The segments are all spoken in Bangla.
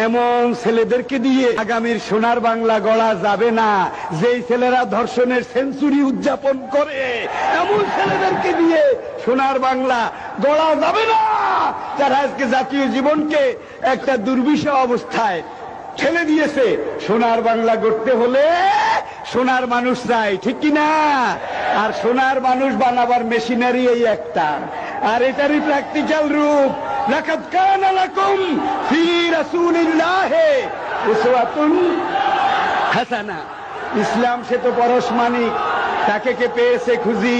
এমন ছেলেদেরকে দিয়ে আগামীর সোনার বাংলা গড়া যাবে না। যেই ছেলেরা ধর্ষণের সেঞ্চুরি উদযাপন করে, এমন ছেলেদেরকে দিয়ে সোনার বাংলা গড়া যাবে না, যারা আজকে জাতীয় জীবনকে একটা দুর্বিষহ অবস্থায় ঠেলে দিয়েছে। সোনার বাংলা গড়তে হলে সোনার মানুষ চাই, ঠিক কিনা? আর সোনার মানুষ বানাবার মেশিনারি এই একটা, আর এটারই প্র্যাকটিক্যাল রূপ। লাকাদ কানা লাকুম ফি রাসূলিল্লাহি উসওয়াতুন হাসানা। ইসলাম সে তো পরশমানিক, তাকে কে পেয়েছে খুঁজি,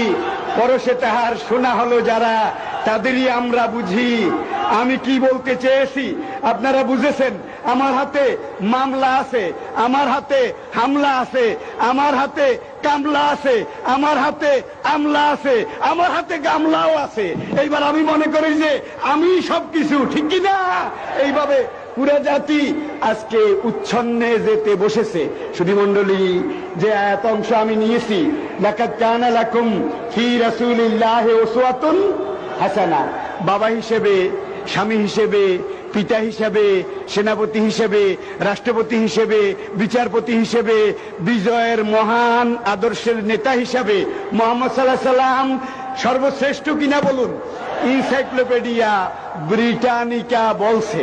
পরশে তাহার সোনা হলো যারা, তাদেরই আমরা বুঝি। আমি কি বলতে চেয়েছি আপনারা বুঝেছেন? আমার হাতে মামলা আছে, আমার হাতে হামলা আছে, আমার হাতে কামলা আছে, আমার হাতে আমলা আছে, আমার হাতে গামলাও আছে। এইবার আমি মনে করি যে আমি সবকিছু, ঠিক কিনা? এইভাবে পুরো জাতি আজকে উচ্ছন্নে যেতে বসেছে। সুধীমণ্ডলী, যে আয়াত অংশ আমি নিয়েছি, লাকাদ কানা লাকুম ফি রাসূলিল্লাহি উসওয়াতুন হাসানা, বাবা হিসেবে, স্বামী হিসেবে, পিতা হিসেবে, সেনাপতি হিসেবে, রাষ্ট্রপতি হিসেবে, বিচারপতি হিসেবে, বিজয়ের মহান আদর্শের নেতা হিসেবে মুহাম্মদ সাল্লাল্লাহু আলাইহি সাল্লাম সর্বশ্রেষ্ঠ কিনা বলুন? এনসাইক্লোপিডিয়া ব্রিটানিকা বলছে